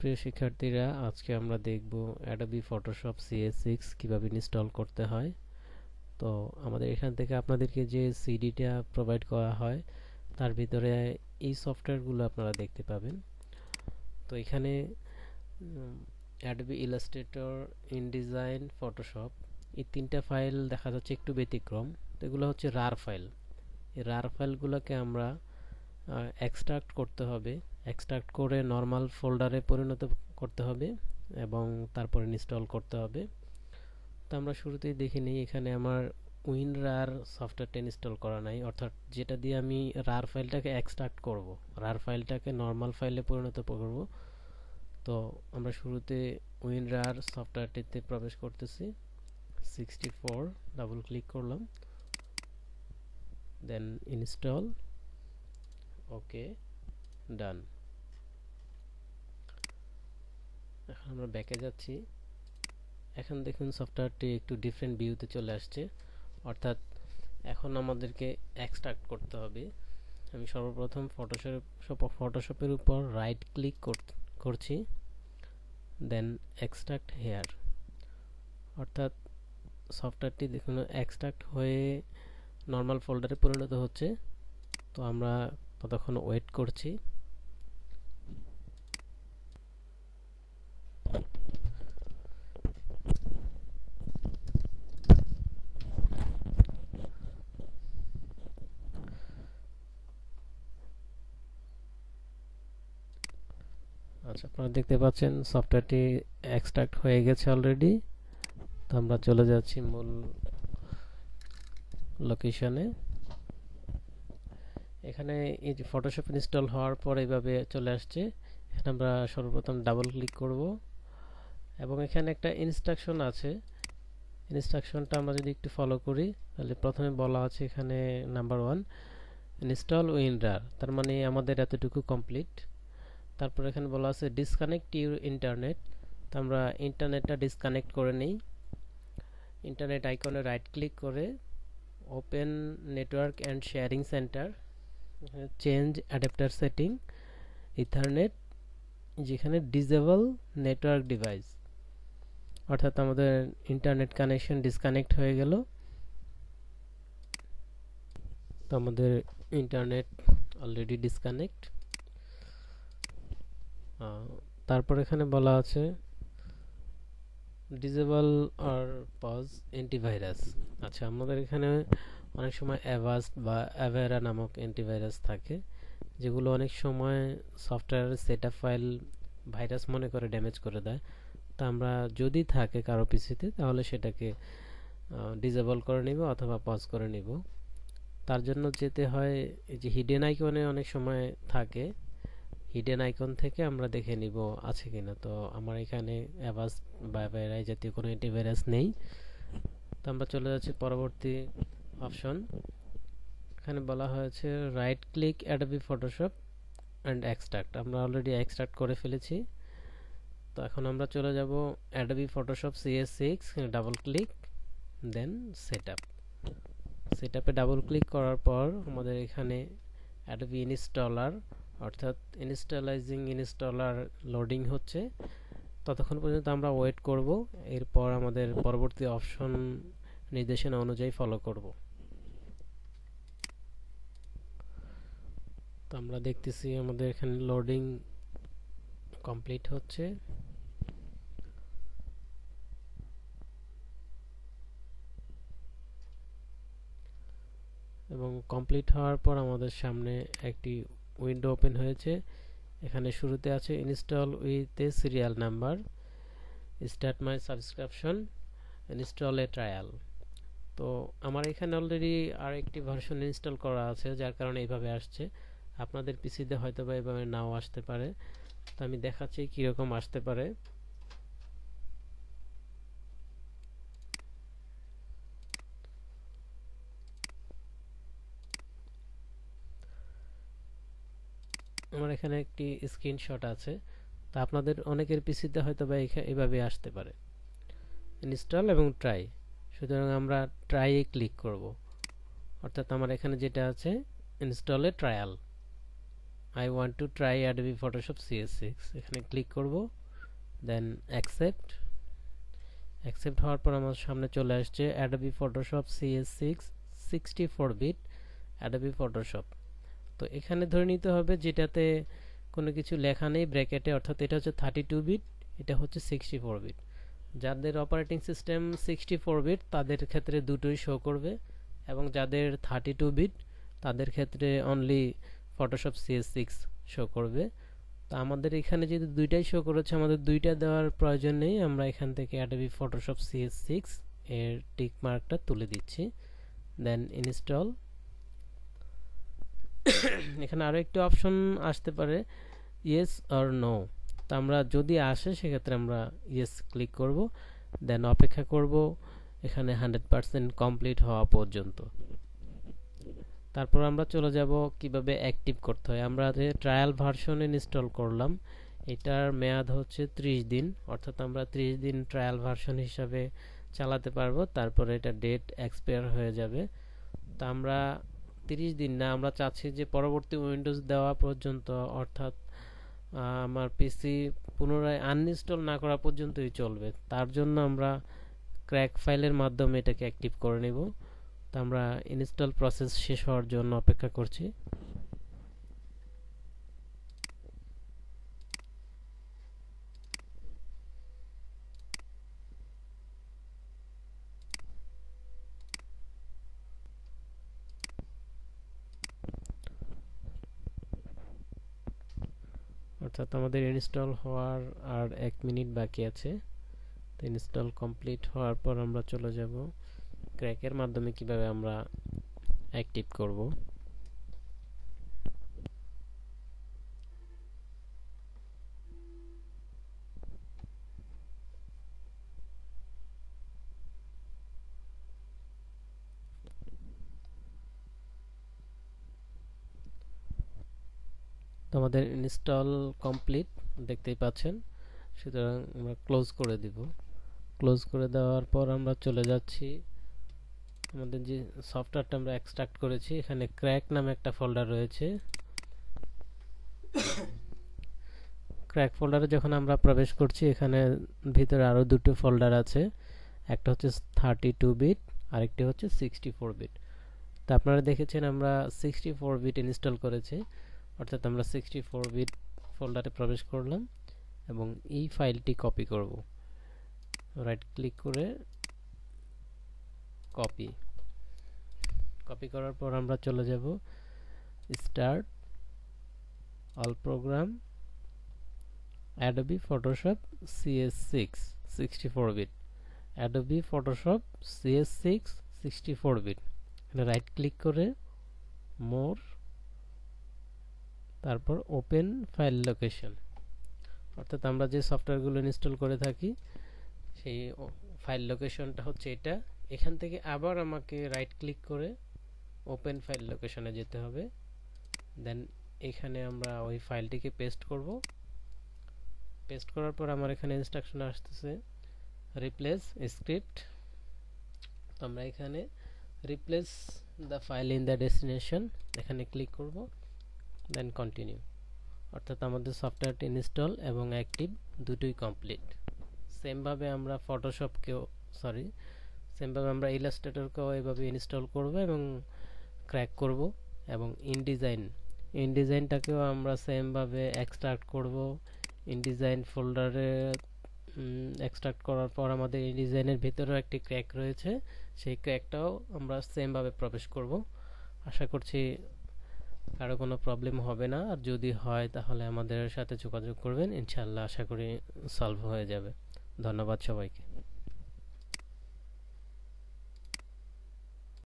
প্রিয় শিক্ষার্থীরা, আজকে আমরা দেখব অ্যাডোবি ফটোশপ CS6 কিভাবে ইনস্টল করতে হয়। তো আমাদের এখান থেকে আপনাদেরকে যে সিডিটা প্রোভাইড করা হয় তার ভিতরে এই সফটওয়্যারগুলো আপনারা দেখতে পাবেন। তো এখানে অ্যাডোবি ইলাস্ট্রেটর, ইনডিজাইন, ফটোশপ এই তিনটা ফাইল দেখা যাচ্ছে একটু ব্যতিক্রম। তো এগুলো হচ্ছে রার ফাইল। এই রার ফাইলগুলোকে আমরা এক্সট্রাক্ট করতে হবে। এক্সট্রাক্ট করে নর্মাল ফোল্ডারে পরিণত করতে হবে এবং তারপর ইনস্টল করতে হবে। তো আমরা শুরুতেই দেখে নিই, এখানে আমার WinRAR সফটওয়্যারটা ইনস্টল করা নাই, অর্থাৎ যেটা দিয়ে আমি রার ফাইলটাকে এক্সট্রাক্ট করব, রার ফাইলটাকে নর্মাল ফাইলে পরিণত করব। তো আমরা শুরুতে WinRAR সফটওয়্যারটিতে প্রবেশ করতেছি। 64 ডাবল ক্লিক করলাম, দেন ইনস্টল, ওকে, ডান। এখন আমরা ব্যাকে যাচ্ছি। এখন দেখুন সফটওয়্যারটি একটু ডিফারেন্ট ভিউতে চলে আসছে, অর্থাৎ এখন আমাদেরকে এক্সট্রাক্ট করতে হবে। আমি সর্বপ্রথম ফটোশপের উপর রাইট ক্লিক করছি, দেন এক্সট্রাক্ট হেয়ার, অর্থাৎ সফটওয়্যারটি দেখুন এক্সট্রাক্ট হয়ে নর্মাল ফোল্ডারে পরিণত হচ্ছে। তো আমরা ততক্ষণ ওয়েট করছি। আচ্ছা, আপনারা দেখতে পাচ্ছেন সফটওয়্যারটি এক্সট্রাক্ট হয়ে গেছে অলরেডি। তো আমরা চলে যাচ্ছি মূল লোকেশনে। এখানে এই যে ফটোশপ ইনস্টল হওয়ার পর এইভাবে চলে আসছে। এখানে আমরা সর্বপ্রথম ডাবল ক্লিক করব এবং এখানে একটা ইনস্ট্রাকশন আছে। ইনস্ট্রাকশনটা আমরা যদি একটু ফলো করি, তাহলে প্রথমে বলা আছে এখানে নাম্বার 1 ইনস্টল WinRAR, তার মানে আমাদের এতটুকু কমপ্লিট। তারপর এখানে বলা আছে ডিসকানেক্ট ইউর ইন্টারনেট, তো আমরা ইন্টারনেটটা ডিসকানেক্ট করে নিই। ইন্টারনেট আইকনে রাইট ক্লিক করে open network and sharing centre, change adapter setting, ethernet, যেখানে ডিসেবল নেটওয়ার্ক ডিভাইস, অর্থাৎ আমাদের ইন্টারনেট কানেকশন ডিসকানেক্ট হয়ে গেল। তো আমাদের ইন্টারনেট অলরেডি ডিসকানেক্ট। তারপর এখানে বলা আছে ডিসেবল অর পজ অ্যান্টিভাইরাস। আচ্ছা, আমাদের এখানে অনেক সময় অ্যাভাস্ট বা অ্যাভেরা নামক অ্যান্টিভাইরাস থাকে, যেগুলো অনেক সময় সফটওয়্যারের সেটআপ ফাইল ভাইরাস মনে করে ড্যামেজ করে দেয়। তা আমরা যদি থাকে কারো পিসিতে, তাহলে সেটাকে ডিসেবল করে নিব অথবা পজ করে নিব। তার জন্য যেতে হয় এই যে হিডেন আইকনে অনেক সময় থাকে, হিডেন আইকন থেকে আমরা দেখে নিব আছে কিনা। তো আমার এখানে অ্যাভাস্ট বা অ্যাভেরা জাতীয় কোনো অ্যান্টিভাইরাস নেই। তো আমরা চলে যাচ্ছি পরবর্তী অপশন। এখানে বলা হয়েছে right click Adobe Photoshop and extract, আমরা অলরেডি এক্সট্রাক্ট করে ফেলেছি। তো এখন আমরা চলে যাব Adobe Photoshop CS6, double click, then setup. সেটআপে ডাবল ক্লিক করার পর আমাদের এখানে অ্যাডোবি ইনস্টলার, অর্থাৎ ইনস্টলার লোডিং হচ্ছে। ততক্ষণ পর্যন্ত আমরা ওয়েট করব, এরপর আমাদের পরবর্তী অপশন নির্দেশনা অনুযায়ী ফলো করব। তো আমরা দেখতেছি আমাদের এখানে লোডিং কমপ্লিট হচ্ছে। এবং কমপ্লিট হওয়ার পর আমাদের সামনে একটি উইন্ডো ওপেন হয়েছে। এখানে শুরুতে আছে install with a serial number, start my subscription, install A trial. তো আমার এখানে অলরেডি আর একটি ভার্সন ইনস্টল করা আছে, যার কারণে এইভাবে আসছে। আপনাদের পিসিতে হয়তো বা এইভাবে নাও আসতে পারে। তো আমি দেখাচ্ছি কীরকম আসতে পারে। আমার এখানে একটি স্ক্রিনশট আছে। তা আপনাদের অনেকের পিসিতে হয়তো বা এইভাবে আসতে পারে, ইনস্টল এবং ট্রাই। সুতরাং আমরা ট্রাইয়ে ক্লিক করব, অর্থাৎ আমার এখানে যেটা আছে ইনস্টলে trial, I want to try Adobe Photoshop CS6 এখানে ক্লিক করব, দেন অ্যাকসেপ্ট। অ্যাকসেপ্ট হওয়ার পর আমার সামনে চলে আসছে Adobe Photoshop CS6 64 bit Adobe Photoshop. তো এখানে ধরে নিতে হবে যেটাতে কোনো কিছু লেখা নেই ব্র্যাকেটে, অর্থাৎ এটা হচ্ছে 32 বিট, এটা হচ্ছে 64 বিট। যাদের অপারেটিং সিস্টেম 64 বিট তাদের ক্ষেত্রে দুটোই শো করবে, এবং যাদের 32 বিট তাদের ক্ষেত্রে অনলি ফটোশপ CS6 শো করবে। তো আমাদের এখানে যদি দুইটাই শো করেছে, আমাদের দুইটা দেওয়ার প্রয়োজন নেই, আমরা এখান থেকে অ্যাডোবি ফটোশপ CS6 এর টিক মার্কটা তুলে দিচ্ছি, দেন ইনস্টল। এখানে আরও একটি অপশন আসতে পারে ইয়েস অর নো, তো আমরা যদি আসে সেক্ষেত্রে আমরা ইয়েস ক্লিক করব, দেন অপেক্ষা করব এখানে 100% কমপ্লিট হওয়া পর্যন্ত। তারপর আমরা চলে যাব কিভাবে অ্যাক্টিভ করতে হয়। আমরা যে ট্রায়াল ভার্সন ইনস্টল করলাম এটার মেয়াদ হচ্ছে 30 দিন, অর্থাৎ আমরা 30 দিন ট্রায়াল ভার্সন হিসাবে চালাতে পারবো, তারপরে এটা ডেট এক্সপায়ার হয়ে যাবে। তো আমরা 30 দিন না, আমরা চাচ্ছি যে পরবর্তী উইন্ডোজ দেওয়া পর্যন্ত, অর্থাৎ আমার পিসি পুনরায় আনইনস্টল না করা পর্যন্তই চলবে। তার জন্য আমরা ক্র্যাক ফাইলের মাধ্যমে এটাকে অ্যাক্টিভ করে নেব। তো আমরা ইনস্টল প্রসেস শেষ হওয়ার জন্য অপেক্ষা করছি। অর্থাৎ আমাদের ইনস্টল হওয়ার আর 1 মিনিট বাকি আছে। তো ইনস্টল কমপ্লিট হওয়ার পর আমরা চলে যাব ক্র্যাকের মাধ্যমে কিভাবে আমরা অ্যাক্টিভ করব। তো আমাদের ইনস্টল কমপ্লিট দেখতেই পাচ্ছেন, সুতরাং আমরা ক্লোজ করে দিব। ক্লোজ করে দেওয়ার পর আমরা চলে যাচ্ছি আমাদের যে সফটওয়্যারটা আমরা এক্সট্রাক্ট করেছি, এখানে ক্র্যাক নামে একটা ফোল্ডার রয়েছে। ক্র্যাক ফোল্ডারে যখন আমরা প্রবেশ করছি এখানে ভিতরে আরও দুটো ফোল্ডার আছে, একটা হচ্ছে 32 বিট আরেকটি হচ্ছে 64 বিট। তো আপনারা দেখেছেন আমরা 64 বিট ইনস্টল করেছি, অর্থাৎ আমরা 64 বিট ফোল্ডারে প্রবেশ করলাম এবং এই ফাইলটি কপি করব। রাইট ক্লিক করে কপি। কপি করার পর আমরা চলে যাব start, all program, Adobe Photoshop CS6 64 bit, Adobe Photoshop CS6 64 bit. এখানে রাইট ক্লিক করে মোর, তারপর ওপেন ফাইল লোকেশন, অর্থাৎ আমরা যে সফটওয়্যারগুলো ইনস্টল করে থাকি সেই ফাইল লোকেশনটা হচ্ছে এটা। এখান থেকে আবার আমাকে রাইট ক্লিক করে ওপেন ফাইল লোকেশনে যেতে হবে, দেন এখানে আমরা ওই ফাইলটিকে পেস্ট করব। পেস্ট করার পর আমার এখানে ইনস্ট্রাকশন আসতেছে রিপ্লেস স্ক্রিপ্ট। তো আমরা এখানে replace the file in the destination এখানে ক্লিক করব, দেন কন্টিনিউ। অর্থাৎ আমাদের সফটওয়্যারটি ইনস্টল এবং অ্যাক্টিভ দুটোই কমপ্লিট। সেমভাবে আমরা সেমভাবে আমরা ইলাস্ট্রেটরকেও এইভাবে ইনস্টল করব এবং ক্র্যাক করব। এবং ইনডিজাইনটাকেও আমরা সেমভাবে এক্সট্রাক্ট করব। ইনডিজাইন ফোল্ডারে এক্সট্রাক্ট করার পর আমাদের ইনডিজাইনের ভিতরেও একটি ক্র্যাক রয়েছে, সেই ক্র্যাকটাও আমরা সেমভাবে প্রবেশ করব। আশা করছি কারো কোনো প্রবলেম হবে না, আর যদি হয় তাহলে আমাদের সাথে যোগাযোগ করবেন, ইনশাআল্লাহ আশা করি সলভ হয়ে যাবে। ধন্যবাদ সবাইকে।